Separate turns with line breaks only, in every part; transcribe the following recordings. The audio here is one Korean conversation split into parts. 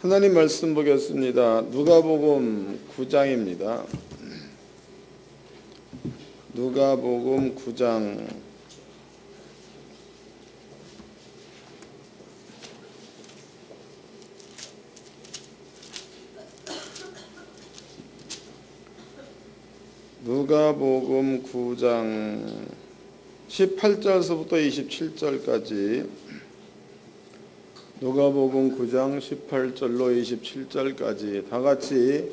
하나님 말씀 보겠습니다. 누가복음 9장입니다. 누가복음 9장 18절서부터 27절까지 누가복음 9장 18절로 27절까지 다 같이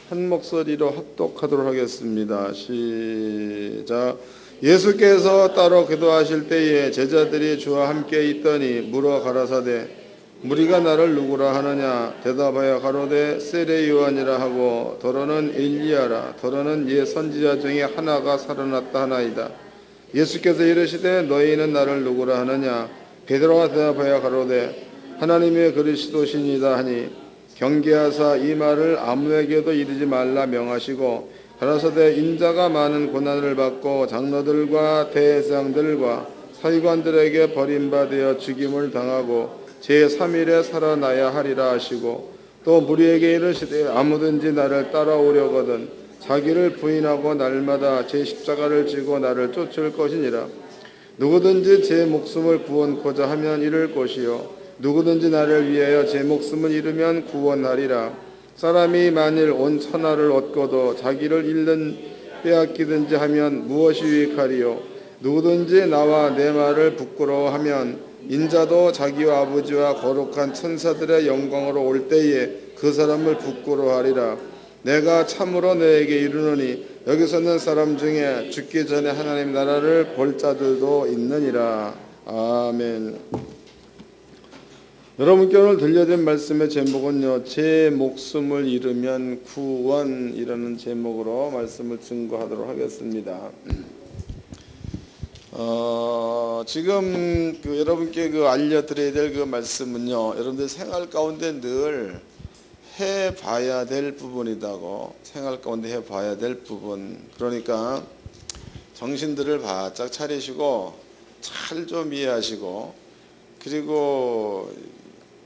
한 목소리로 합독하도록 하겠습니다. 시작. 예수께서 따로 기도하실 때에 제자들이 주와 함께 있더니 물어 가라사대 무리가 나를 누구라 하느냐 대답하여 가로되 세례 요한이라 하고 더러는 엘리야라 더러는 옛 선지자 중에 하나가 살아났다 하나이다. 예수께서 이르시되 너희는 나를 누구라 하느냐 베드로가 대답하여 가로되 하나님의 그리스도시니이다 하니 경계하사 이 말을 아무에게도 이르지 말라 명하시고 가라사대 인자가 많은 고난을 받고 장로들과 대제사장들과 서기관들에게 버림받아 죽임을 당하고 제3일에 살아나야 하리라 하시고 또 무리에게 이르시되 아무든지 나를 따라오려거든 자기를 부인하고 날마다 제 십자가를 지고 나를 쫓을 것이니라. 누구든지 제 목숨을 구원코자 하면 잃을 것이요 누구든지 나를 위하여 제 목숨을 잃으면 구원하리라. 사람이 만일 온 천하를 얻고도 자기를 잃는 빼앗기든지 하면 무엇이 유익하리요. 누구든지 나와 내 말을 부끄러워하면 인자도 자기와 아버지와 거룩한 천사들의 영광으로 올 때에 그 사람을 부끄러워하리라. 내가 참으로 너에게 이르노니 여기서는 사람 중에 죽기 전에 하나님 나라를 볼 자들도 있느니라. 아멘. 여러분께 오늘 들려드린 말씀의 제목은요, 제 목숨을 잃으면 구원이라는 제목으로 말씀을 증거하도록 하겠습니다. 지금 여러분께 알려드려야 될 그 말씀은요, 여러분들 생활 가운데 늘 해봐야 될 부분이다고. 생활 가운데 해봐야 될 부분. 그러니까 정신들을 바짝 차리시고 잘 좀 이해하시고, 그리고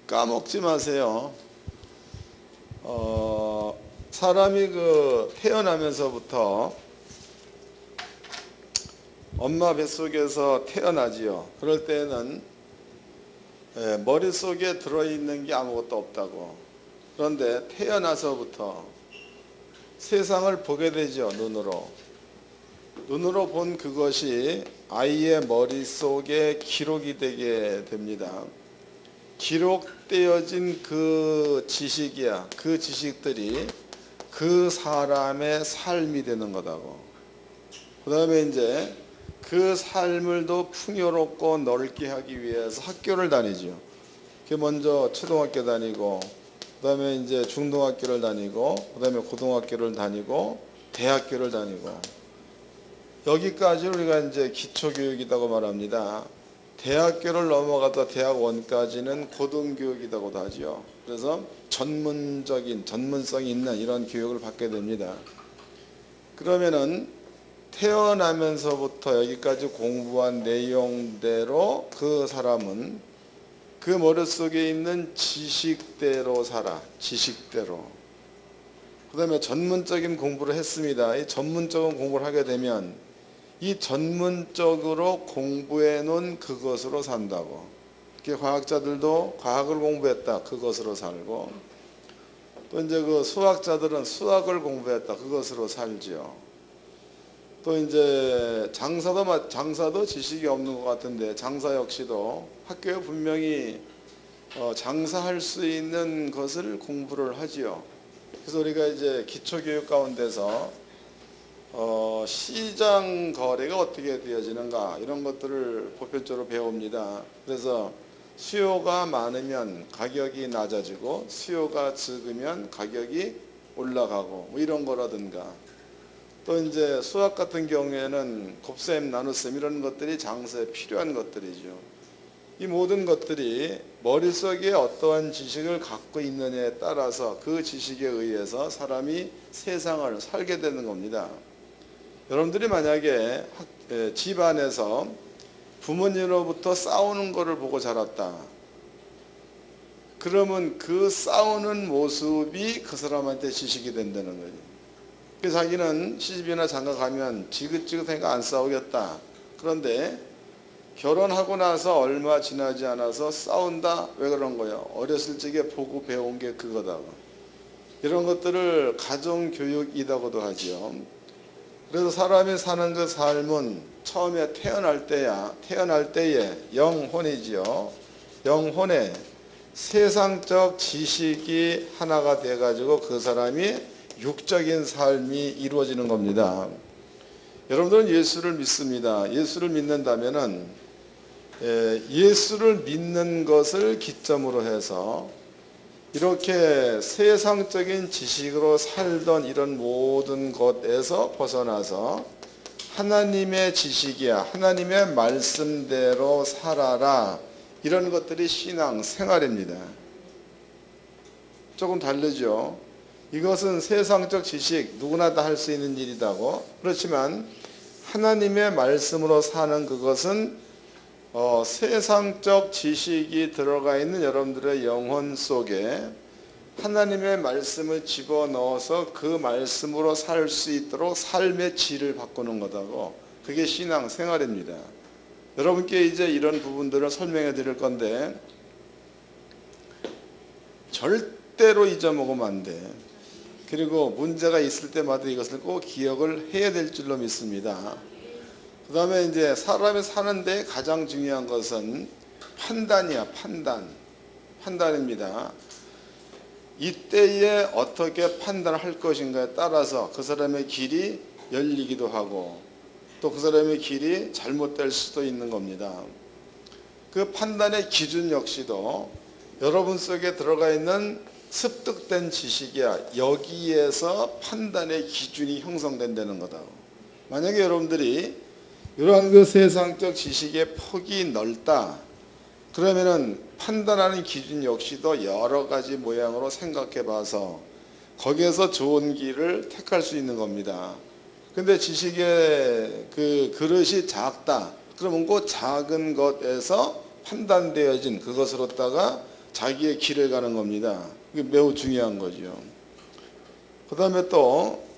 까먹지 마세요. 사람이 태어나면서부터 엄마 뱃속에서 태어나지요. 그럴 때는 머릿속에 들어있는 게 아무것도 없다고. 그런데 태어나서부터 세상을 보게 되죠. 눈으로 본 그것이 아이의 머릿속에 기록이 되게 됩니다. 기록되어진 그 지식이야. 그 지식들이 그 사람의 삶이 되는 거다고. 그 다음에 이제 그 삶을 더 풍요롭고 넓게 하기 위해서 학교를 다니죠. 그 먼저 초등학교 다니고, 그 다음에 이제 중등학교를 다니고, 그 다음에 고등학교를 다니고, 대학교를 다니고. 여기까지 우리가 이제 기초교육이라고 말합니다. 대학교를 넘어가다 대학원까지는 고등교육이라고도 하죠. 그래서 전문성이 있는 이런 교육을 받게 됩니다. 그러면은 태어나면서부터 여기까지 공부한 내용대로 그 사람은 그 머릿속에 있는 지식대로 살아. 지식대로. 그 다음에 전문적인 공부를 했습니다. 이 전문적인 공부를 하게 되면 이 전문적으로 공부해 놓은 그것으로 산다고. 과학자들도 과학을 공부했다. 그것으로 살고, 또 이제 수학자들은 수학을 공부했다. 그것으로 살지요. 또 이제 장사도 지식이 없는 것 같은데 장사 역시도 학교에 분명히 장사할 수 있는 것을 공부를 하지요. 그래서 우리가 이제 기초교육 가운데서 시장 거래가 어떻게 되어지는가 이런 것들을 보편적으로 배웁니다. 그래서 수요가 많으면 가격이 낮아지고 수요가 적으면 가격이 올라가고 뭐 이런 거라든가, 또 이제 수학 같은 경우에는 곱셈, 나눗셈 이런 것들이 장사에 필요한 것들이죠. 이 모든 것들이 머릿속에 어떠한 지식을 갖고 있느냐에 따라서 그 지식에 의해서 사람이 세상을 살게 되는 겁니다. 여러분들이 만약에 집안에서 부모님으로부터 싸우는 것을 보고 자랐다. 그러면 그 싸우는 모습이 그 사람한테 지식이 된다는 거죠. 그래서 자기는 시집이나 장가 가면 지긋지긋하니까 안 싸우겠다. 그런데 결혼하고 나서 얼마 지나지 않아서 싸운다. 왜 그런 거예요? 어렸을 적에 보고 배운 게 그거다. 이런 것들을 가정교육이라고도 하죠. 그래서 사람이 사는 그 삶은 처음에 태어날 때에 영혼이지요. 영혼에 세상적 지식이 하나가 돼가지고 그 사람이 육적인 삶이 이루어지는 겁니다. 여러분들은 예수를 믿습니다. 예수를 믿는다면은 예수를 믿는 것을 기점으로 해서 이렇게 세상적인 지식으로 살던 이런 모든 것에서 벗어나서 하나님의 지식이야, 하나님의 말씀대로 살아라, 이런 것들이 신앙 생활입니다. 조금 다르죠. 이것은 세상적 지식, 누구나 다 할 수 있는 일이다고. 그렇지만 하나님의 말씀으로 사는 그것은 세상적 지식이 들어가 있는 여러분들의 영혼 속에 하나님의 말씀을 집어넣어서 그 말씀으로 살 수 있도록 삶의 질을 바꾸는 거다고. 그게 신앙 생활입니다. 여러분께 이제 이런 부분들을 설명해 드릴 건데 절대로 잊어먹으면 안 돼. 그리고 문제가 있을 때마다 이것을 꼭 기억을 해야 될 줄로 믿습니다. 그 다음에 이제 사람이 사는데 가장 중요한 것은 판단이야. 판단입니다. 이때에 어떻게 판단을 할 것인가에 따라서 그 사람의 길이 열리기도 하고 또 그 사람의 길이 잘못될 수도 있는 겁니다. 그 판단의 기준 역시도 여러분 속에 들어가 있는 습득된 지식이야. 여기에서 판단의 기준이 형성된다는 거다. 만약에 여러분들이 이러한 그 세상적 지식의 폭이 넓다. 그러면은 판단하는 기준 역시도 여러 가지 모양으로 생각해 봐서 거기에서 좋은 길을 택할 수 있는 겁니다. 근데 지식의 그 그릇이 작다. 그러면 그 작은 것에서 판단되어진 그것으로다가 자기의 길을 가는 겁니다. 이게 매우 중요한 거죠. 그 다음에 또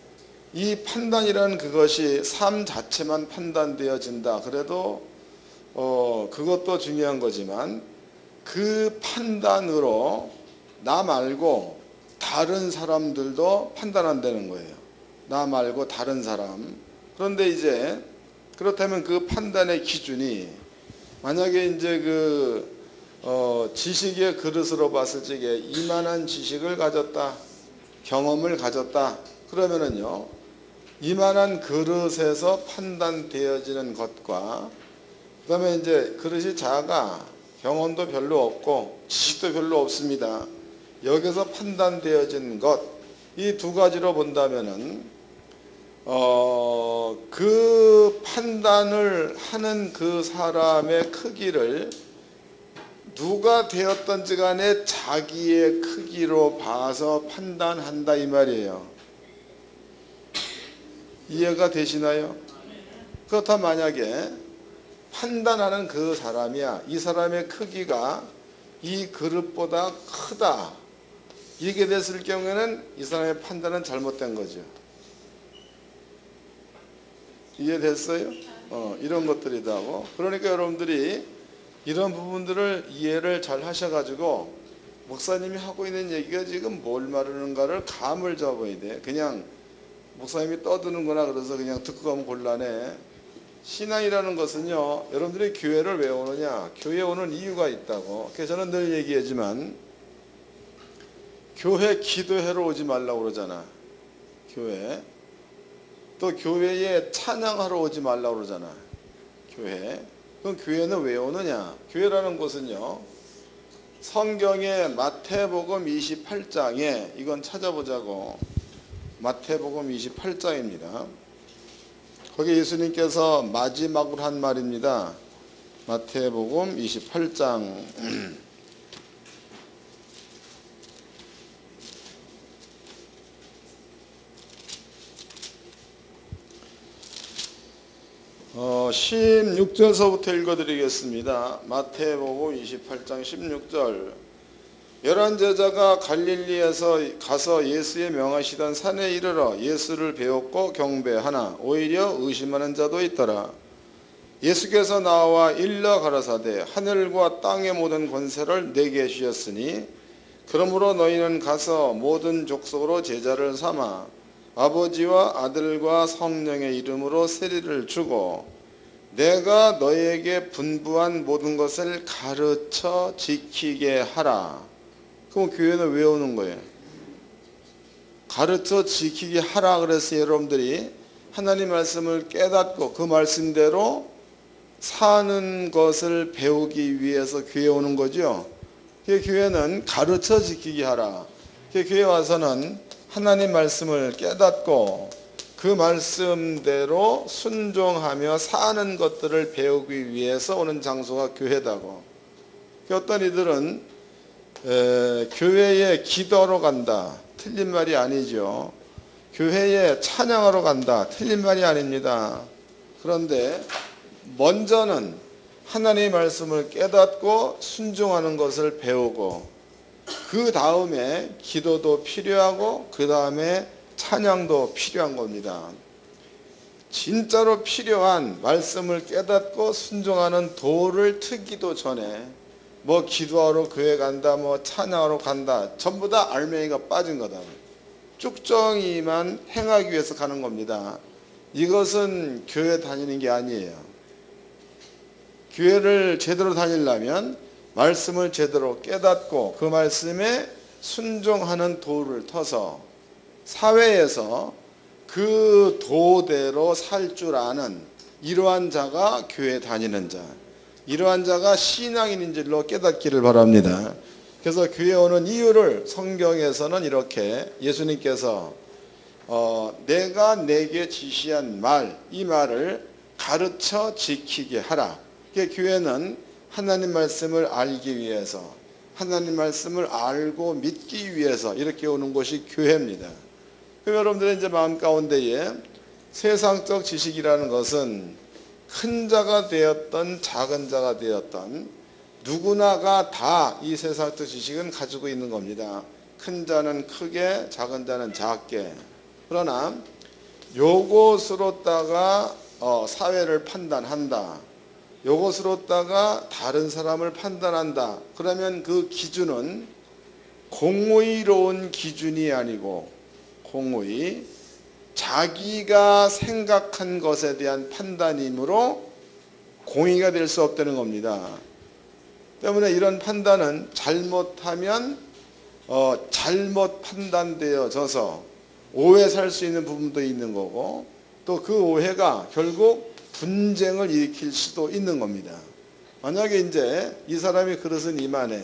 이 판단이라는 그것이 삶 자체만 판단되어진다. 그래도 그것도 중요한 거지만 그 판단으로 나 말고 다른 사람들도 판단한다는 거예요. 나 말고 다른 사람. 그런데 이제 그렇다면 그 판단의 기준이 만약에 이제 지식의 그릇으로 봤을 적에 이만한 지식을 가졌다, 경험을 가졌다. 그러면은요, 이만한 그릇에서 판단되어지는 것과 그다음에 이제 그릇이 작아, 경험도 별로 없고 지식도 별로 없습니다. 여기서 판단되어진 것, 이 두 가지로 본다면은 그 판단을 하는 그 사람의 크기를 누가 되었던지 간에 자기의 크기로 봐서 판단한다 이 말이에요. 이해가 되시나요? 그렇다 만약에 판단하는 그 사람이야. 이 사람의 크기가 이 그릇보다 크다. 이게 됐을 경우에는 이 사람의 판단은 잘못된 거죠. 이해됐어요? 이런 것들이다고. 그러니까 여러분들이 이런 부분들을 이해를 잘 하셔가지고 목사님이 하고 있는 얘기가 지금 뭘 말하는가를 감을 잡아야 돼. 그냥 목사님이 떠드는구나 그래서 그냥 듣고 가면 곤란해. 신앙이라는 것은요, 여러분들이 교회를 왜 오느냐? 교회에 오는 이유가 있다고. 그래서 저는 늘 얘기하지만 교회 기도회로 오지 말라고 그러잖아. 교회. 또 교회에 찬양하러 오지 말라고 그러잖아. 교회. 그럼 교회는 왜 오느냐? 교회라는 곳은요, 성경의 마태복음 28장에 이건 찾아보자고. 마태복음 28장입니다. 거기 예수님께서 마지막으로 한 말입니다. 마태복음 28장 16절서부터 읽어드리겠습니다. 마태복음 28장 16절. 열한 제자가 갈릴리에서 가서 예수의 명하시던 산에 이르러 예수를 배웠고 경배하나 오히려 의심하는 자도 있더라. 예수께서 나와 일러 가라사대 하늘과 땅의 모든 권세를 내게 주셨으니 그러므로 너희는 가서 모든 족속으로 제자를 삼아 아버지와 아들과 성령의 이름으로 세례를 주고 내가 너희에게 분부한 모든 것을 가르쳐 지키게 하라. 그럼 교회는 왜 오는 거예요? 가르쳐 지키게 하라 그래서 여러분들이 하나님 말씀을 깨닫고 그 말씀대로 사는 것을 배우기 위해서 교회 오는 거죠. 교회는 가르쳐 지키게 하라. 교회 와서는 하나님 말씀을 깨닫고 그 말씀대로 순종하며 사는 것들을 배우기 위해서 오는 장소가 교회다고. 어떤 이들은 교회에 기도하러 간다. 틀린 말이 아니죠. 교회에 찬양하러 간다. 틀린 말이 아닙니다. 그런데 먼저는 하나님의 말씀을 깨닫고 순종하는 것을 배우고 그 다음에 기도도 필요하고 그 다음에 찬양도 필요한 겁니다. 진짜로 필요한 말씀을 깨닫고 순종하는 도를 트기도 전에 뭐 기도하러 교회 간다, 뭐 찬양하러 간다, 전부 다 알맹이가 빠진 거다. 쭉정이만 행하기 위해서 가는 겁니다. 이것은 교회 다니는 게 아니에요. 교회를 제대로 다니려면 말씀을 제대로 깨닫고 그 말씀에 순종하는 도를 터서 사회에서 그 도대로 살 줄 아는 이러한 자가 교회 다니는 자, 이러한 자가 신앙인인 줄로 깨닫기를 바랍니다. 그래서 교회 오는 이유를 성경에서는 이렇게 예수님께서 내가 내게 지시한 말, 이 말을 가르쳐 지키게 하라. 교회는 하나님 말씀을 알기 위해서, 하나님 말씀을 알고 믿기 위해서 이렇게 오는 것이 교회입니다. 그럼 여러분들의 이제 마음 가운데에 세상적 지식이라는 것은 큰 자가 되었던 작은 자가 되었던 누구나가 다 이 세상적 지식은 가지고 있는 겁니다. 큰 자는 크게, 작은 자는 작게. 그러나 요것으로다가 사회를 판단한다. 요것으로다가 다른 사람을 판단한다. 그러면 그 기준은 공의로운 기준이 아니고 공의, 자기가 생각한 것에 대한 판단이므로 공의가 될 수 없다는 겁니다. 때문에 이런 판단은 잘못하면 잘못 판단되어져서 오해 살 수 있는 부분도 있는 거고 또 그 오해가 결국 분쟁을 일으킬 수도 있는 겁니다. 만약에 이제 이 사람이 그릇은 이만해.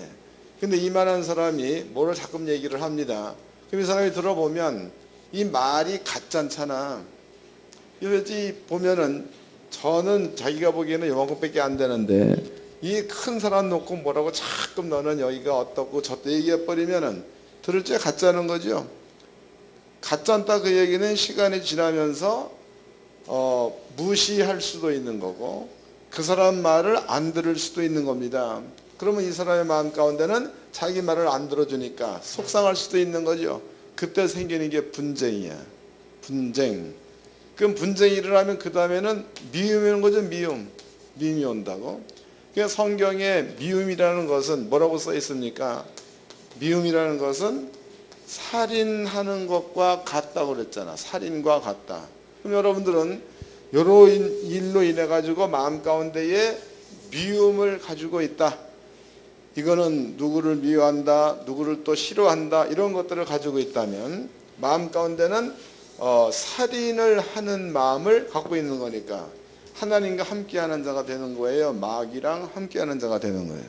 근데 이만한 사람이 뭐를 자꾸 얘기를 합니다. 그럼 이 사람이 들어보면 이 말이 가짜잖아. 이러지 보면은 저는 자기가 보기에는 요만큼밖에 안 되는데 이 큰 사람 놓고 뭐라고 자꾸 너는 여기가 어떻고 저때 얘기해버리면은 들을 때 가짜는 거죠. 가짜다 그 얘기는 시간이 지나면서 무시할 수도 있는 거고 그 사람 말을 안 들을 수도 있는 겁니다. 그러면 이 사람의 마음 가운데는 자기 말을 안 들어주니까 속상할 수도 있는 거죠. 그때 생기는 게 분쟁이야. 분쟁. 그럼 분쟁이 일어나면 그 다음에는 미움이 오는 거죠. 미움이 온다고. 그래서 성경에 미움이라는 것은 뭐라고 써 있습니까? 미움이라는 것은 살인하는 것과 같다고 그랬잖아. 살인과 같다. 그럼 여러분들은 여러 일로 인해 가지고 마음 가운데에 미움을 가지고 있다. 이거는 누구를 미워한다, 누구를 또 싫어한다 이런 것들을 가지고 있다면 마음 가운데는 살인을 하는 마음을 갖고 있는 거니까 하나님과 함께하는 자가 되는 거예요. 마귀랑 함께하는 자가 되는 거예요.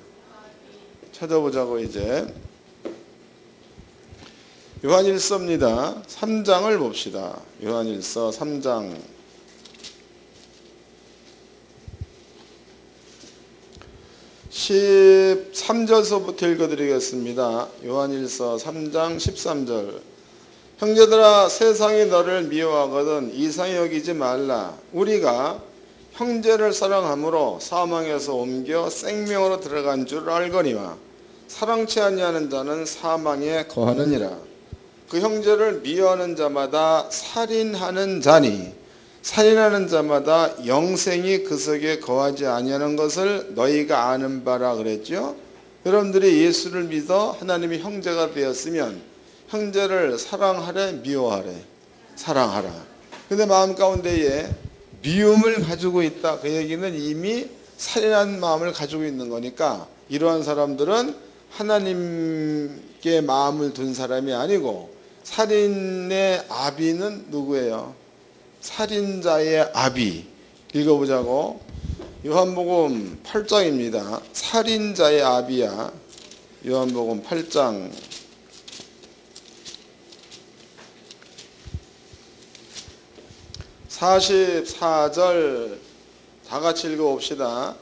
찾아보자고 이제 요한일서입니다. 3장을 봅시다. 요한일서 3장 13절서부터 읽어드리겠습니다. 요한일서 3장 13절. 형제들아 세상이 너를 미워하거든 이상히 여기지 말라. 우리가 형제를 사랑함으로 사망에서 옮겨 생명으로 들어간 줄 알거니와 사랑치 아니하는 자는 사망에 거하느니라. 그 형제를 미워하는 자마다 살인하는 자니 살인하는 자마다 영생이 그 속에 거하지 아니하는 것을 너희가 아는 바라 그랬죠. 여러분들이 예수를 믿어 하나님의 형제가 되었으면 형제를 사랑하래 미워하래? 사랑하라. 근데 마음 가운데에 미움을 가지고 있다. 그 얘기는 이미 살인한 마음을 가지고 있는 거니까 이러한 사람들은 하나님께 마음을 둔 사람이 아니고 살인의 아비는 누구예요? 살인자의 아비. 읽어보자고. 요한복음 8장입니다. 살인자의 아비야. 요한복음 8장 44절 다 같이 읽어봅시다.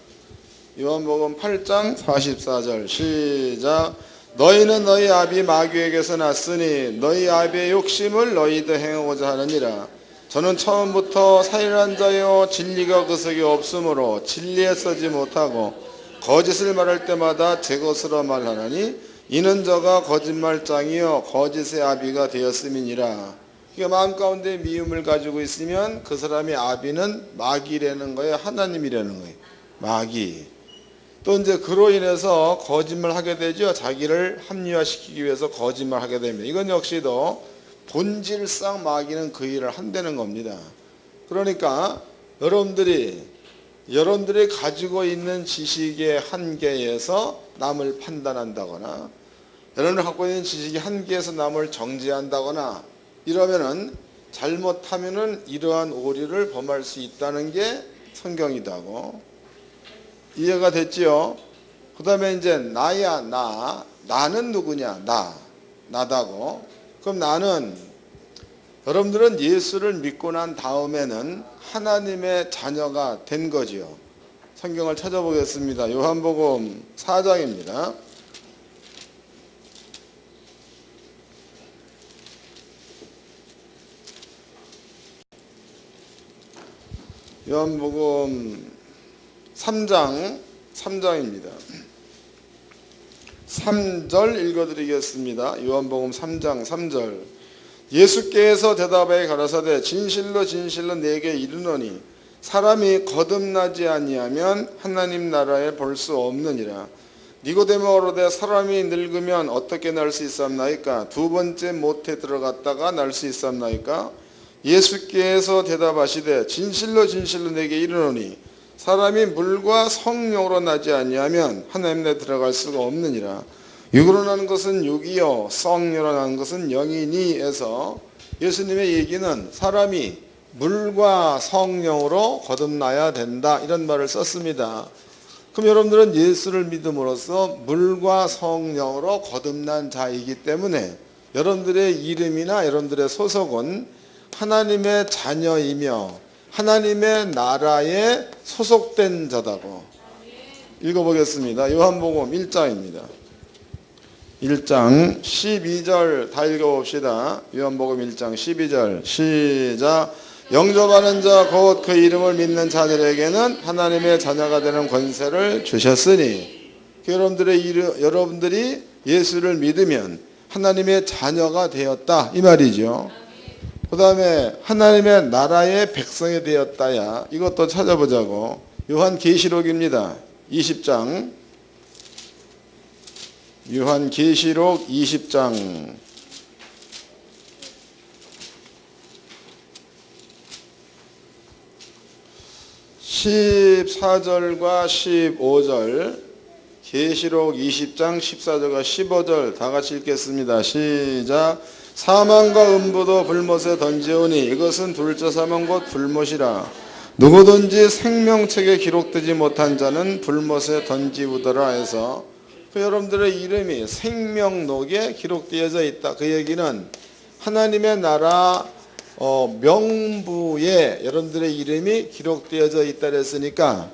요한복음 8장 44절 시작. 너희는 너희 아비 마귀에게서 났으니 너희 아비의 욕심을 너희도 행하고자 하느니라. 저는 처음부터 살인한 자여 진리가 그 속에 없으므로 진리에 서지 못하고 거짓을 말할 때마다 제 것으로 말하나니 이는 저가 거짓말장이요 거짓의 아비가 되었음이니라. 그러니까 마음 가운데 미움을 가지고 있으면 그 사람의 아비는 마귀라는 거예요. 하나님이라는 거예요. 마귀. 또 이제 그로 인해서 거짓말 하게 되죠. 자기를 합리화시키기 위해서 거짓말 하게 됩니다. 이건 역시도 본질상 마귀는 그 일을 한다는 겁니다. 그러니까 여러분들이 가지고 있는 지식의 한계에서 남을 판단한다거나 여러분이 갖고 있는 지식의 한계에서 남을 정죄한다거나 이러면은 잘못하면은 이러한 오류를 범할 수 있다는 게 성경이다고. 이해가 됐지요? 그 다음에 이제 나야 나는 누구냐? 나다고. 그럼 나는 여러분들은 예수를 믿고 난 다음에는 하나님의 자녀가 된 거지요. 성경을 찾아보겠습니다. 요한복음 4장입니다. 요한복음 3장입니다. 3절 읽어드리겠습니다. 요한복음 3장 3절. 예수께서 대답하여 가라사대 진실로 진실로 내게 이르노니 사람이 거듭나지 아니하면 하나님 나라에 볼 수 없느니라. 니고데모가 이르되 사람이 늙으면 어떻게 날 수 있사옵나이까? 두 번째 못에 들어갔다가 날 수 있사옵나이까? 예수께서 대답하시되 진실로 진실로 내게 이르노니 사람이 물과 성령으로 나지 아니하면 하나님 나라에 들어갈 수가 없느니라. 육으로 나는 것은 육이요 성령으로 나는 것은 영이니 해서 예수님의 얘기는 사람이 물과 성령으로 거듭나야 된다 이런 말을 썼습니다. 그럼 여러분들은 예수를 믿음으로써 물과 성령으로 거듭난 자이기 때문에 여러분들의 이름이나 여러분들의 소속은 하나님의 자녀이며 하나님의 나라에 소속된 자다고. 읽어보겠습니다. 요한복음 1장입니다. 1장 12절 다 읽어봅시다. 요한복음 1장 12절 시작. 영접하는 자 곧 그 이름을 믿는 자들에게는 하나님의 자녀가 되는 권세를 주셨으니 여러분들이 예수를 믿으면 하나님의 자녀가 되었다 이 말이죠. 그 다음에 하나님의 나라의 백성이 되었다야. 이것도 찾아보자고. 요한계시록입니다. 20장. 요한계시록 20장. 14절과 15절. 계시록 20장 14절과 15절 다 같이 읽겠습니다. 시작. 사망과 음부도 불못에 던지오니 이것은 둘째 사망 곧 불못이라. 누구든지 생명책에 기록되지 못한 자는 불못에 던지우더라 해서 여러분들의 이름이 생명록에 기록되어져 있다. 그 얘기는 하나님의 나라 명부에 여러분들의 이름이 기록되어져 있다 그랬으니까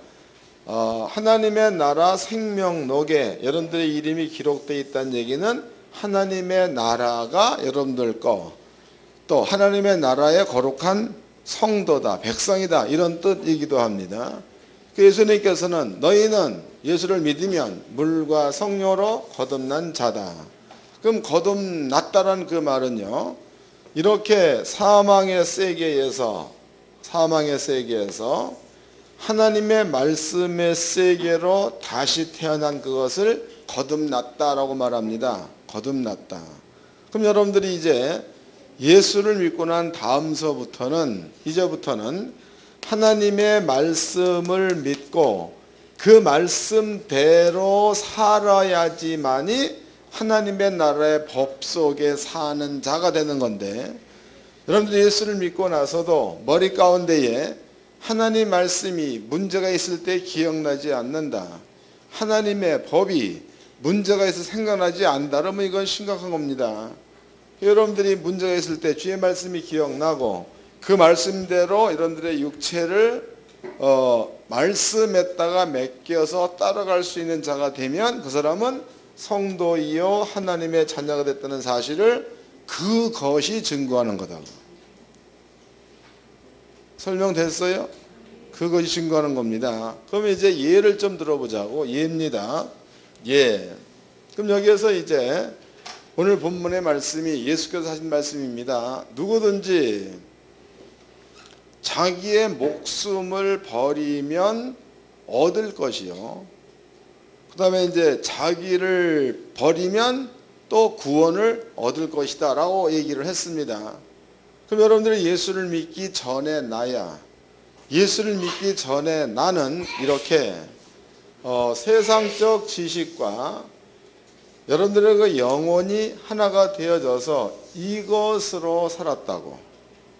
하나님의 나라 생명록에 여러분들의 이름이 기록되어 있다는 얘기는 하나님의 나라가 여러분들 거, 또 하나님의 나라의 거룩한 성도다, 백성이다 이런 뜻이기도 합니다. 예수님께서는 너희는 예수를 믿으면 물과 성령으로 거듭난 자다. 그럼 거듭났다라는 그 말은요, 이렇게 사망의 세계에서 하나님의 말씀의 세계로 다시 태어난 그것을 거듭났다라고 말합니다. 거듭났다. 그럼 여러분들이 이제 예수를 믿고 난 이제부터는 하나님의 말씀을 믿고 그 말씀대로 살아야지만이 하나님의 나라의 법 속에 사는 자가 되는 건데, 여러분들 예수를 믿고 나서도 머리 가운데에 하나님 말씀이 문제가 있을 때 기억나지 않는다, 하나님의 법이 문제가 있어 생각나지 않는다, 그러면 이건 심각한 겁니다. 여러분들이 문제가 있을 때 주의 말씀이 기억나고 그 말씀대로 여러분들의 육체를 말씀에다가 맡겨서 따라갈 수 있는 자가 되면 그 사람은 성도이요 하나님의 자녀가 됐다는 사실을 그것이 증거하는 거다. 설명됐어요? 그것이 증거하는 겁니다. 그럼 이제 예를 좀 들어보자고. 예입니다. 예. 그럼 여기에서 이제 오늘 본문의 말씀이 예수께서 하신 말씀입니다. 누구든지 자기의 목숨을 버리면 얻을 것이요, 그 다음에 이제 자기를 버리면 또 구원을 얻을 것이다 라고 얘기를 했습니다. 그럼 여러분들이 예수를 믿기 전에 예수를 믿기 전에 나는 이렇게 세상적 지식과 여러분들의 그 영혼이 하나가 되어져서 이것으로 살았다고,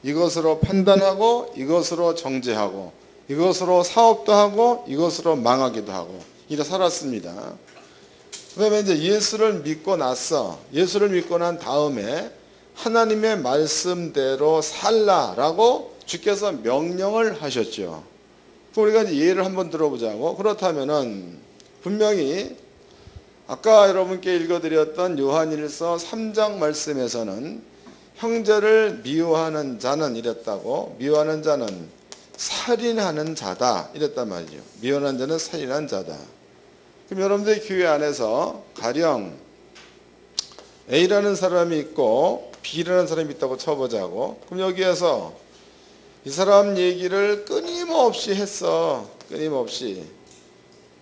이것으로 판단하고, 이것으로 정죄하고, 이것으로 사업도 하고, 이것으로 망하기도 하고 이렇게 살았습니다. 그 다음에 이제 예수를 믿고 난 다음에 하나님의 말씀대로 살라라고 주께서 명령을 하셨죠. 그럼 우리가 이제 예를 한번 들어보자고. 그렇다면은 분명히 아까 여러분께 읽어드렸던 요한일서 3장 말씀에서는 형제를 미워하는 자는 이랬다고, 미워하는 자는 살인하는 자다 이랬단 말이죠. 미워하는 자는 살인하는 자다. 그럼 여러분들의 교회 안에서 가령 A라는 사람이 있고 B라는 사람이 있다고 쳐보자고. 그럼 여기에서 이 사람 얘기를 끊임없이 했어. 끊임없이.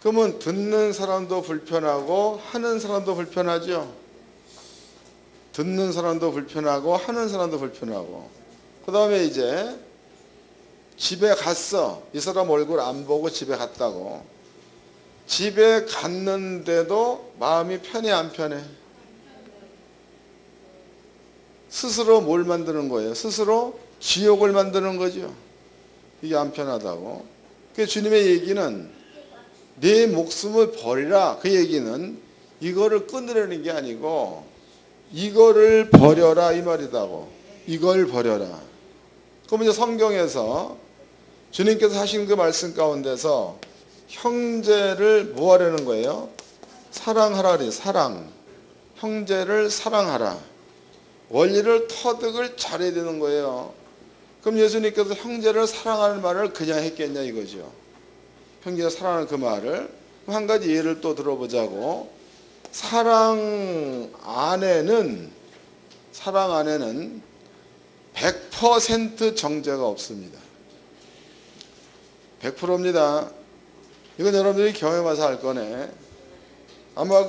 그러면 듣는 사람도 불편하고 하는 사람도 불편하죠. 듣는 사람도 불편하고 하는 사람도 불편하고. 그 다음에 이제 집에 갔어. 이 사람 얼굴 안 보고 집에 갔다고. 집에 갔는데도 마음이 편해 안 편해? 스스로 뭘 만드는 거예요? 스스로 지옥을 만드는 거죠. 이게 안 편하다고. 그 주님의 얘기는 내 목숨을 버리라. 그 얘기는 이거를 끊으려는 게 아니고 이거를 버려라 이 말이다고. 이걸 버려라. 그럼 이제 성경에서 주님께서 하신 그 말씀 가운데서 형제를 뭐 하려는 거예요? 사랑하라 그래요. 사랑. 형제를 사랑하라. 원리를 터득을 잘해야 되는 거예요. 그럼 예수님께서 형제를 사랑하는 말을 그냥 했겠냐 이거죠. 형제를 사랑하는 그 말을. 한 가지 예를 또 들어보자고. 사랑 안에는 100% 정죄가 없습니다. 100%입니다. 이건 여러분들이 경험해서 알 거네. 아마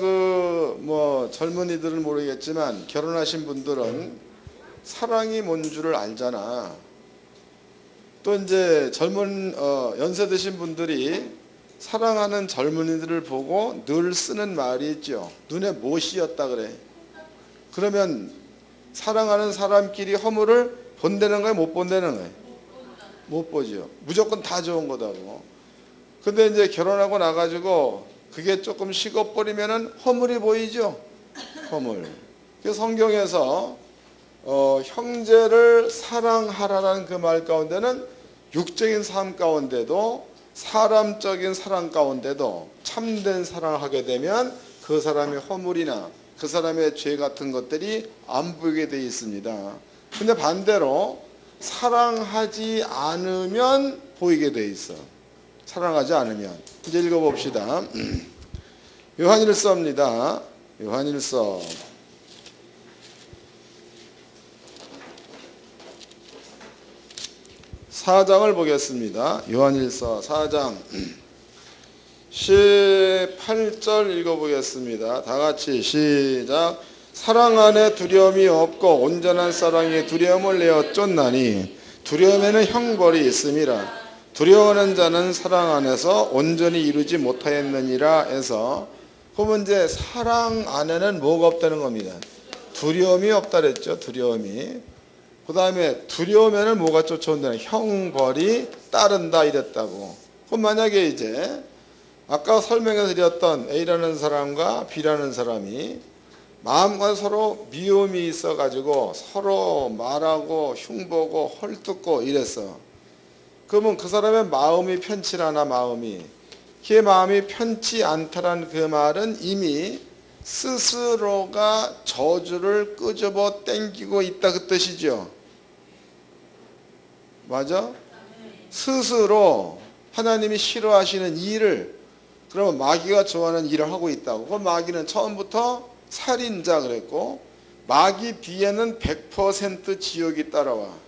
젊은이들은 모르겠지만 결혼하신 분들은 사랑이 뭔 줄을 알잖아. 또 이제 연세 드신 분들이 사랑하는 젊은이들을 보고 늘 쓰는 말이 있죠. 눈에 못이 었다 그래. 그러면 사랑하는 사람끼리 허물을 본다는 거야, 못 본다는 거야? 못 보죠. 무조건 다 좋은 거다고. 근데 이제 결혼하고 나가지고 그게 조금 식어버리면은 허물이 보이죠. 허물. 그래서 성경에서 형제를 사랑하라는 그 말 가운데는 육적인 삶 가운데도 사람적인 사랑 가운데도 참된 사랑을 하게 되면 그 사람의 허물이나 그 사람의 죄 같은 것들이 안 보이게 되어 있습니다. 근데 반대로 사랑하지 않으면 보이게 되어 있어. 사랑하지 않으면. 이제 읽어봅시다. 요한일서입니다. 요한일서 4장을 보겠습니다. 요한일서 4장 18절 읽어보겠습니다. 다 같이 시작. 사랑 안에 두려움이 없고 온전한 사랑이 두려움을 내어 쫓나니 두려움에는 형벌이 있음이라. 두려워하는 자는 사랑 안에서 온전히 이루지 못하였느니라 해서, 그러면 이제 사랑 안에는 뭐가 없다는 겁니다. 두려움이 없다 그랬죠. 두려움이. 그 다음에 두려우면은 뭐가 쫓아온다는, 형벌이 따른다 이랬다고. 그럼 만약에 이제 아까 설명해 드렸던 A라는 사람과 B라는 사람이 마음과 서로 미움이 있어 가지고 서로 말하고 흉보고 헐뜯고 이랬어. 그러면 그 사람의 마음이 편치 않아. 그의 마음이 편치 않다란 그 말은 이미 스스로가 저주를 끄집어 땡기고 있다 그 뜻이죠. 맞아? 스스로 하나님이 싫어하시는 일을, 그러면 마귀가 좋아하는 일을 하고 있다고. 그 마귀는 처음부터 살인자 그랬고, 마귀 뒤에는 100% 지옥이 따라와.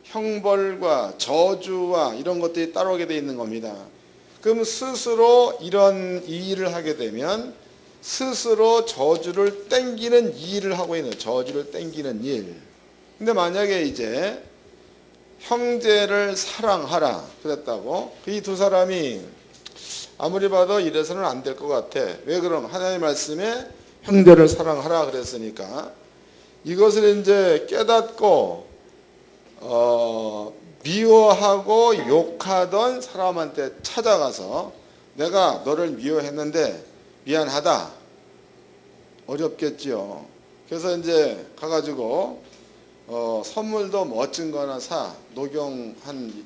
형벌과 저주와 이런 것들이 따라오게 되어 있는 겁니다. 그럼 스스로 이런 일을 하게 되면 스스로 저주를 땡기는 일을 하고 있는, 저주를 땡기는 일. 근데 만약에 이제 형제를 사랑하라 그랬다고, 이 두 사람이 아무리 봐도 이래서는 안 될 것 같아. 왜 그럼? 하나님의 말씀에 형제를 사랑하라 그랬으니까. 이것을 이제 깨닫고 미워하고 욕하던 사람한테 찾아가서 내가 너를 미워했는데 미안하다. 어렵겠지요. 그래서 이제 가가지고 선물도 멋진 거 하나 사. 녹용 한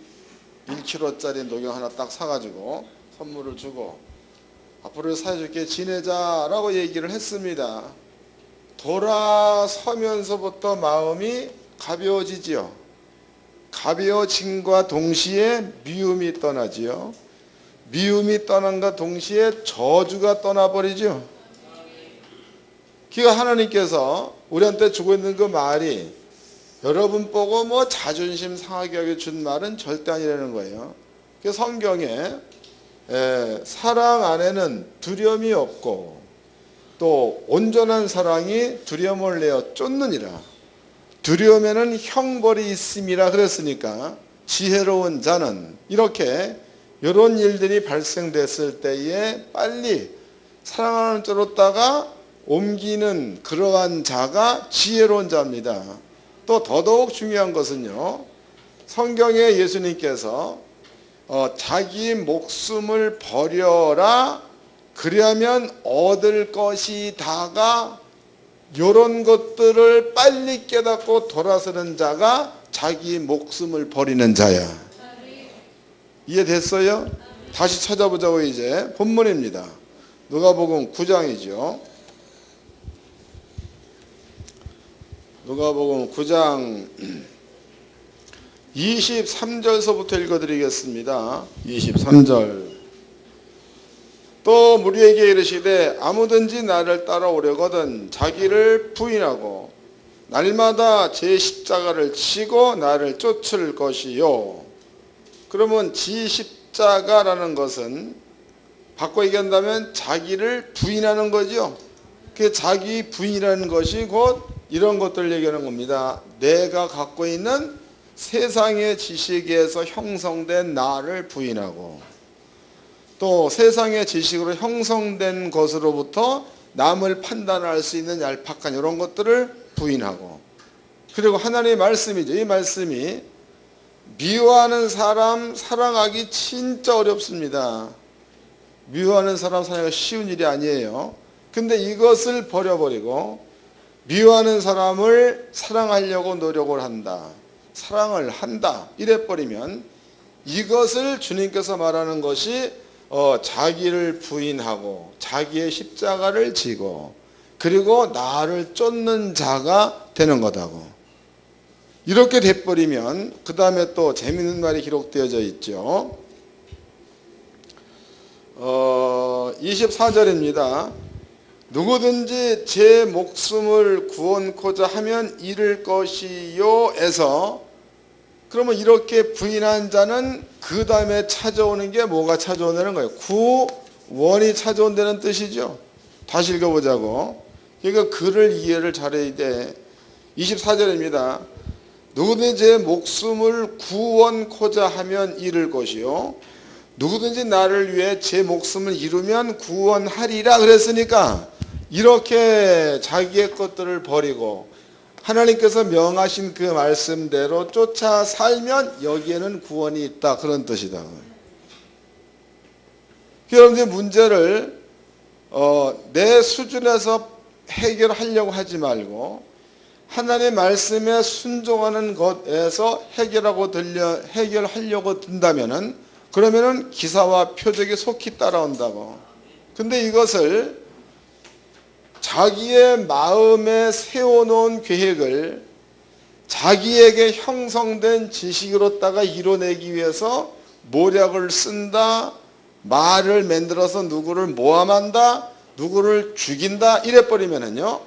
1kg짜리 녹용 하나 딱 사가지고 선물을 주고 앞으로 사줄게 지내자라고 얘기를 했습니다. 돌아서면서부터 마음이 가벼워지지요. 가벼워짐과 동시에 미움이 떠나지요. 미움이 떠난과 동시에 저주가 떠나버리죠. 그러니까 하나님께서 우리한테 주고 있는 그 말이 여러분 보고 뭐 자존심 상하게 하게 준 말은 절대 아니라는 거예요. 그 성경에 사랑 안에는 두려움이 없고 또 온전한 사랑이 두려움을 내어 쫓느니라. 두려움에는 형벌이 있음이라 그랬으니까 지혜로운 자는 이렇게 이런 일들이 발생됐을 때에 빨리 사랑하는 쫓았다가 옮기는 그러한 자가 지혜로운 자입니다. 또 더더욱 중요한 것은요, 성경에 예수님께서 자기 목숨을 버려라 그리하면 얻을 것이 다가, 이런 것들을 빨리 깨닫고 돌아서는 자가 자기 목숨을 버리는 자야. 이해됐어요? 다시 찾아보자고. 이제 본문입니다. 누가복음 9장이죠. 누가복음 9장 23절서부터 읽어드리겠습니다. 23절. 또 무리에게 이르시되 아무든지 나를 따라오려거든 자기를 부인하고 날마다 제 십자가를 지고 나를 쫓을 것이요. 그러면 지 십자가라는 것은 바꿔 얘기한다면 자기를 부인하는 거죠. 그 자기 부인이라는 것이 곧 이런 것들을 얘기하는 겁니다. 내가 갖고 있는 세상의 지식에서 형성된 나를 부인하고 또 세상의 지식으로 형성된 것으로부터 남을 판단할 수 있는 얄팍한 이런 것들을 부인하고, 그리고 하나님의 말씀이죠. 이 말씀이 미워하는 사람 사랑하기 진짜 어렵습니다. 미워하는 사람 사랑하기 쉬운 일이 아니에요. 근데 이것을 버려버리고 미워하는 사람을 사랑하려고 노력을 한다, 사랑을 한다 이래버리면 이것을 주님께서 말하는 것이 자기를 부인하고 자기의 십자가를 지고 그리고 나를 쫓는 자가 되는 거다고. 이렇게 돼버리면 그 다음에 또 재밌는 말이 기록되어져 있죠. 24절입니다. 누구든지 제 목숨을 구원코자 하면 잃을 것이요 에서, 그러면 이렇게 부인한 자는 그 다음에 찾아오는 게 뭐가 찾아온다는 거예요? 구원이 찾아온다는 뜻이죠. 다시 읽어보자고. 그러니까 글을 이해를 잘해야 돼. 24절입니다. 누구든지 제 목숨을 구원코자 하면 잃을 것이요, 누구든지 나를 위해 제 목숨을 잃으면 구원하리라 그랬으니까, 이렇게 자기의 것들을 버리고 하나님께서 명하신 그 말씀대로 쫓아 살면 여기에는 구원이 있다, 그런 뜻이다. 여러분들 문제를 내 수준에서 해결하려고 하지 말고 하나님의 말씀에 순종하는 것에서 해결하려고 든다면은, 그러면은 기사와 표적이 속히 따라온다고. 근데 이것을 자기의 마음에 세워놓은 계획을 자기에게 형성된 지식으로다가 이뤄내기 위해서 모략을 쓴다, 말을 만들어서 누구를 모함한다, 누구를 죽인다 이래버리면은요,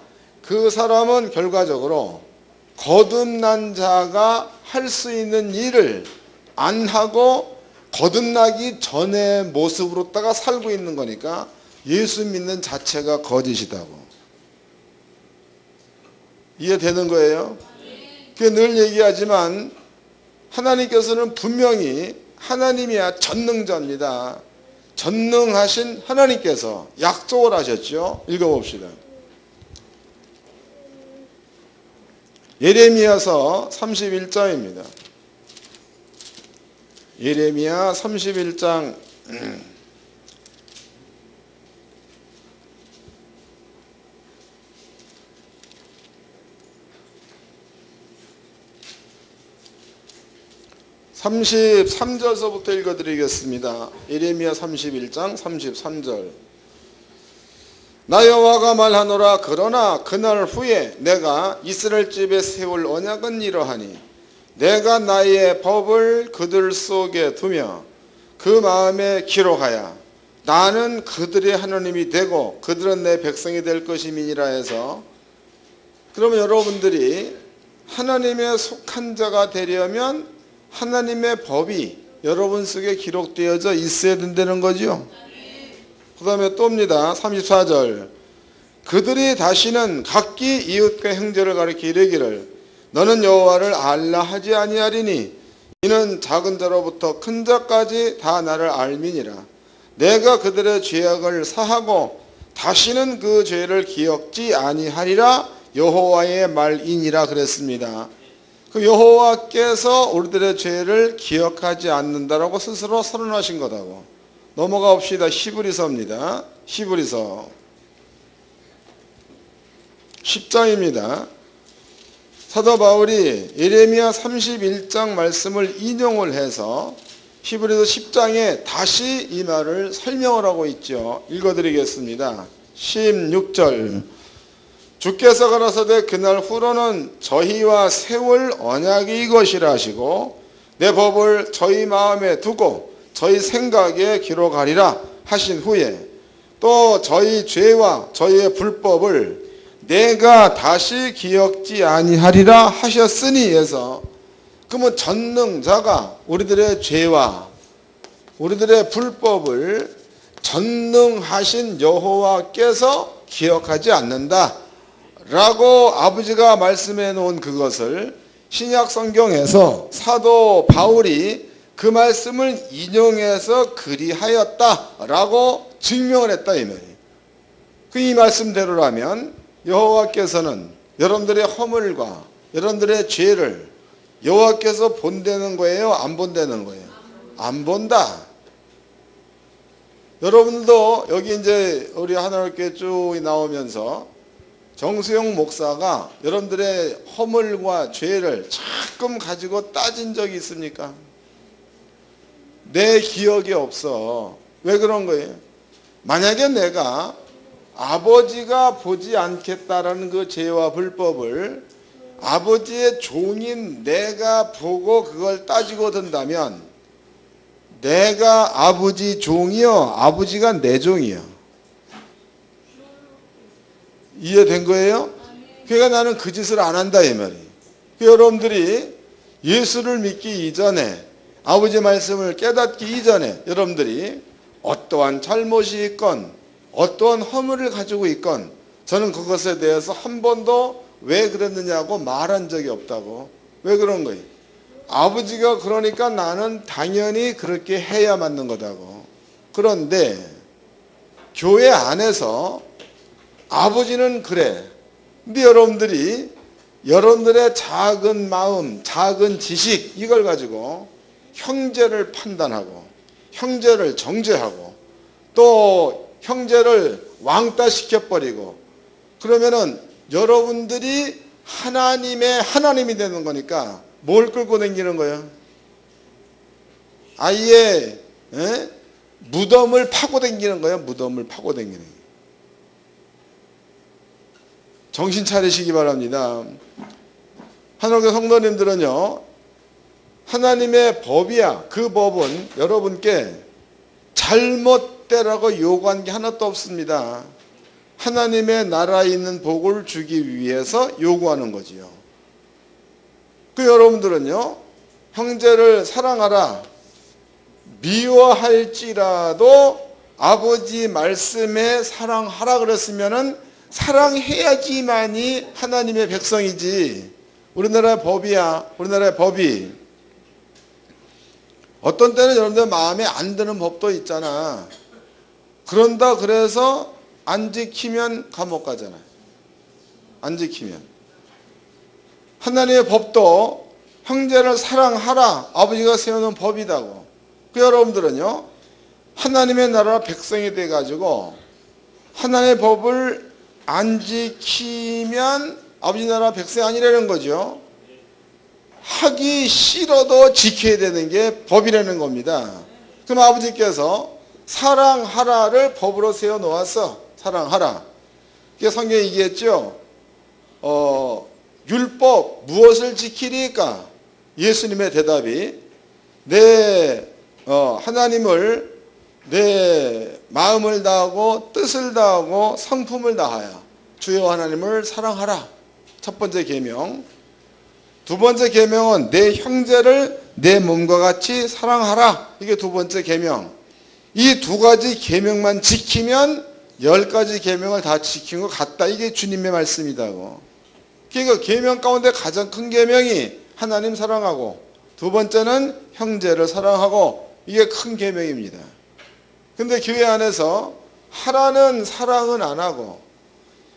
그 사람은 결과적으로 거듭난 자가 할 수 있는 일을 안 하고 거듭나기 전의 모습으로다가 살고 있는 거니까 예수 믿는 자체가 거짓이다고. 이해되는 거예요? 늘 얘기하지만 하나님께서는 분명히 하나님이야 전능자입니다. 전능하신 하나님께서 약속을 하셨죠. 읽어봅시다. 예레미야서 31장입니다. 예레미야 31장 33절서부터 읽어드리겠습니다. 예레미야 31장 33절. 나 여호와가 말하노라. 그러나 그날 후에 내가 이스라엘 집에 세울 언약은 이러하니, 내가 나의 법을 그들 속에 두며 그 마음에 기록하여 나는 그들의 하나님이 되고 그들은 내 백성이 될 것임이니라 해서, 그러면 여러분들이 하나님의 속한 자가 되려면 하나님의 법이 여러분 속에 기록되어져 있어야 된다는 거죠. 그 다음에 또입니다. 34절. 그들이 다시는 각기 이웃과 형제를 가리켜 이르기를 너는 여호와를 알라 하지 아니하리니 이는 작은 자로부터 큰 자까지 다 나를 알미니라. 내가 그들의 죄악을 사하고 다시는 그 죄를 기억지 아니하리라 여호와의 말이니라 그랬습니다. 그 여호와께서 우리들의 죄를 기억하지 않는다라고 스스로 선언하신 거다고. 넘어가 봅시다. 히브리서입니다. 히브리서 10장입니다. 사도 바울이 예레미야 31장 말씀을 인용을 해서 히브리서 10장에 다시 이 말을 설명을 하고 있죠. 읽어드리겠습니다. 16절. 주께서 가라사대 그날 후로는 저희와 세울 언약이 이것이라 하시고 내 법을 저희 마음에 두고 저희 생각에 기록하리라 하신 후에 또 저희 죄와 저희의 불법을 내가 다시 기억지 아니하리라 하셨으니 해서, 그러면 전능자가 우리들의 죄와 우리들의 불법을 전능하신 여호와께서 기억하지 않는다 라고 아버지가 말씀해 놓은 그것을 신약 성경에서 사도 바울이 그 말씀을 인용해서 그리하였다라고 증명을 했다 이 말이에요. 이 말씀대로라면 여호와께서는 여러분들의 허물과 여러분들의 죄를 여호와께서 본다는 거예요? 안 본다는 거예요? 안 본다. 여러분들도 여기 이제 우리 하나님께 쭉 나오면서 정수영 목사가 여러분들의 허물과 죄를 조금 가지고 따진 적이 있습니까? 내 기억이 없어. 왜 그런 거예요? 만약에 내가 아버지가 보지 않겠다라는 그 죄와 불법을 아버지의 종인 내가 보고 그걸 따지고 든다면 내가 아버지 종이요, 아버지가 내 종이요. 이해된 거예요? 그러니까 나는 그 짓을 안 한다 이 말이에요. 여러분들이 예수를 믿기 이전에, 아버지의 말씀을 깨닫기 이전에 여러분들이 어떠한 잘못이 있건 어떠한 허물을 가지고 있건 저는 그것에 대해서 한 번도 왜 그랬느냐고 말한 적이 없다고. 왜 그런 거예요? 아버지가 그러니까 나는 당연히 그렇게 해야 맞는 거다고. 그런데 교회 안에서 아버지는 그래. 근데 여러분들이 여러분들의 작은 마음, 작은 지식 이걸 가지고 형제를 판단하고 형제를 정죄하고 또 형제를 왕따시켜버리고 그러면은 여러분들이 하나님이 되는 거니까 뭘 끌고 다니는 거예요? 아예 무덤을 파고 다니는 거예요. 무덤을 파고 다니는 거예요. 정신 차리시기 바랍니다. 하늘교 성도님들은요, 하나님의 법이야. 그 법은 여러분께 잘못되라고 요구한 게 하나도 없습니다. 하나님의 나라에 있는 복을 주기 위해서 요구하는 거지요. 그 여러분들은요, 형제를 사랑하라. 미워할지라도 아버지 말씀에 사랑하라 그랬으면은 사랑해야지만이 하나님의 백성이지. 우리나라의 법이야. 우리나라의 법이. 어떤 때는 여러분들 마음에 안 드는 법도 있잖아. 그런다 그래서 안 지키면 감옥 가잖아. 안 지키면. 하나님의 법도 형제를 사랑하라. 아버지가 세우는 법이다고. 그 여러분들은요, 하나님의 나라 백성이 돼가지고 하나님의 법을 안 지키면 아버지 나라 백성이 아니라는 거죠. 하기 싫어도 지켜야 되는 게 법이라는 겁니다. 그럼 아버지께서 사랑하라를 법으로 세워 놓았어. 사랑하라. 그게 성경에 얘기했죠. 율법 무엇을 지키리까? 예수님의 대답이 하나님을 내 마음을 다하고 뜻을 다하고 성품을 다하여 주여 하나님을 사랑하라. 첫 번째 계명. 두 번째 계명은 내 형제를 내 몸과 같이 사랑하라. 이게 두 번째 계명. 이 두 가지 계명만 지키면 10가지 계명을 다 지킨 것 같다. 이게 주님의 말씀이다고. 그러니까 계명 가운데 가장 큰 계명이 하나님 사랑하고 두 번째는 형제를 사랑하고 이게 큰 계명입니다. 근데 교회 안에서 하라는 사랑은 안 하고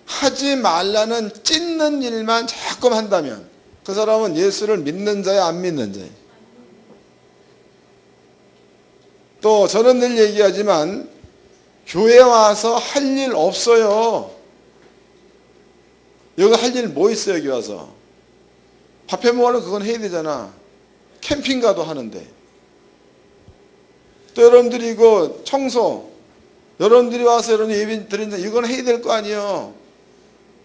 하지 말라는 찢는 일만 자꾸 한다면 그 사람은 예수를 믿는 자야 안 믿는 자야. 또 저는 늘 얘기하지만 교회 와서 할 일 없어요. 여기 할 일 뭐 있어요? 여기 와서 밥해 먹으면 그건 해야 되잖아. 캠핑 가도 하는데. 또 여러분들이 이거 청소, 여러분들이 와서 여러분 예배 드린다, 이건 해야 될 거 아니에요.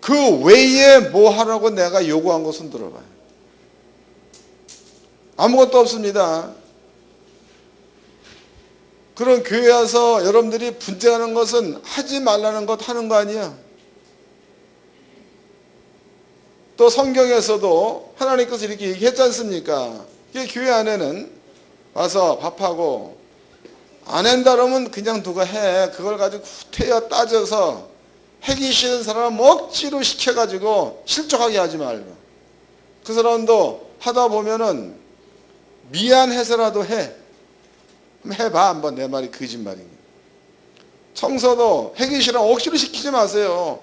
그 외에 뭐 하라고 내가 요구한 거 손 들어봐요. 아무것도 없습니다. 그런 교회 와서 여러분들이 분쟁하는 것은 하지 말라는 것 하는 거 아니야. 또 성경에서도 하나님께서 이렇게 얘기했지 않습니까? 교회 안에는 와서 밥하고 안 한다 그러면 그냥 누가 해. 그걸 가지고 후퇴어 따져서 하기 싫은 사람은 억지로 시켜가지고 실족하게 하지 말고. 그 사람도 하다 보면은 미안해서라도 해. 해봐 한번. 내 말이 거짓말인 거야. 청소도 하기 싫으면 억지로 시키지 마세요.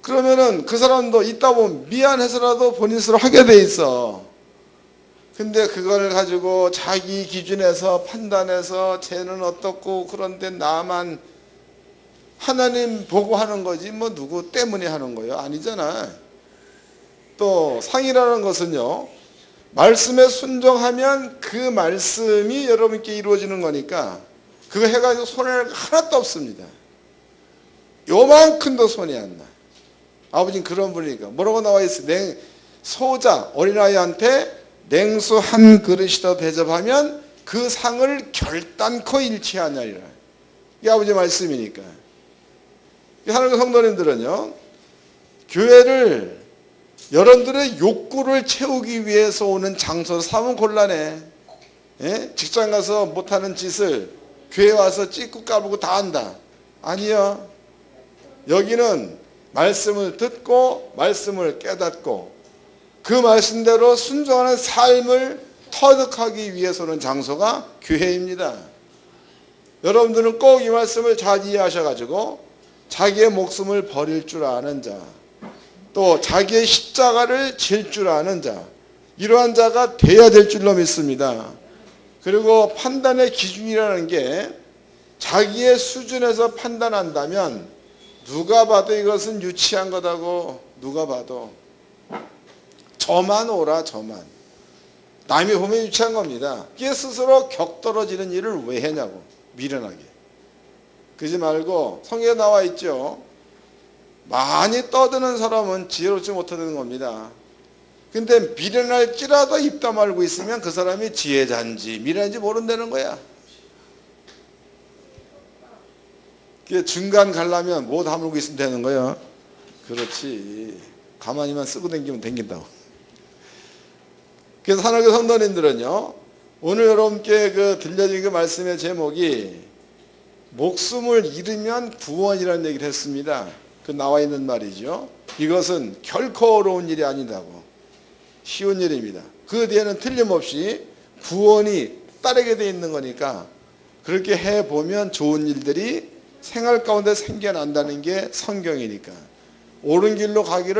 그러면은 그 사람도 있다 보면 미안해서라도 본인 스스로 하게 돼 있어. 근데 그걸 가지고 자기 기준에서 판단해서 쟤는 어떻고 그런데 나만 하나님 보고 하는 거지 뭐 누구 때문에 하는 거예요? 아니잖아. 또 상이라는 것은요, 말씀에 순종하면 그 말씀이 여러분께 이루어지는 거니까 그거 해가지고 손해가 하나도 없습니다. 요만큼도 손이 안 나. 아버지는 그런 분이니까. 뭐라고 나와 있어? 소자 어린아이한테 냉수 한 그릇이더 대접하면 그 상을 결단코 잃지 아니하리라. 이게 아버지 말씀이니까. 하나님의 성도님들은요, 교회를 여러분들의 욕구를 채우기 위해서 오는 장소로 삼으면 곤란해. 예? 직장 가서 못하는 짓을 교회 와서 찍고 까불고 다 한다. 아니요. 여기는 말씀을 듣고 말씀을 깨닫고 그 말씀대로 순종하는 삶을 터득하기 위해서 오는 장소가 교회입니다. 여러분들은 꼭 이 말씀을 잘 이해하셔가지고 자기의 목숨을 버릴 줄 아는 자, 또 자기의 십자가를 질 줄 아는 자, 이러한 자가 돼야 될 줄로 믿습니다. 그리고 판단의 기준이라는 게 자기의 수준에서 판단한다면 누가 봐도 이것은 유치한 거다고, 누가 봐도 저만 오라, 저만. 남이 보면 유치한 겁니다. 그게 스스로 격떨어지는 일을 왜 하냐고, 미련하게. 그러지 말고 성경에 나와 있죠. 많이 떠드는 사람은 지혜롭지 못하는 겁니다. 근데 미련할지라도 입 다물고 있으면 그 사람이 지혜자인지 미련한지 모른다는 거야. 그게 중간 가려면 뭐 다물고 있으면 되는 거야. 그렇지. 가만히만 쓰고 다니면 댕긴다고. 그래서 하나님의 성도님들은요, 오늘 여러분께 들려드린 그 말씀의 제목이 목숨을 잃으면 구원이라는 얘기를 했습니다. 그 나와 있는 말이죠. 이것은 결코 어려운 일이 아니라고. 쉬운 일입니다. 그 뒤에는 틀림없이 구원이 따르게 돼 있는 거니까 그렇게 해보면 좋은 일들이 생활 가운데 생겨난다는 게 성경이니까 옳은 길로 가기를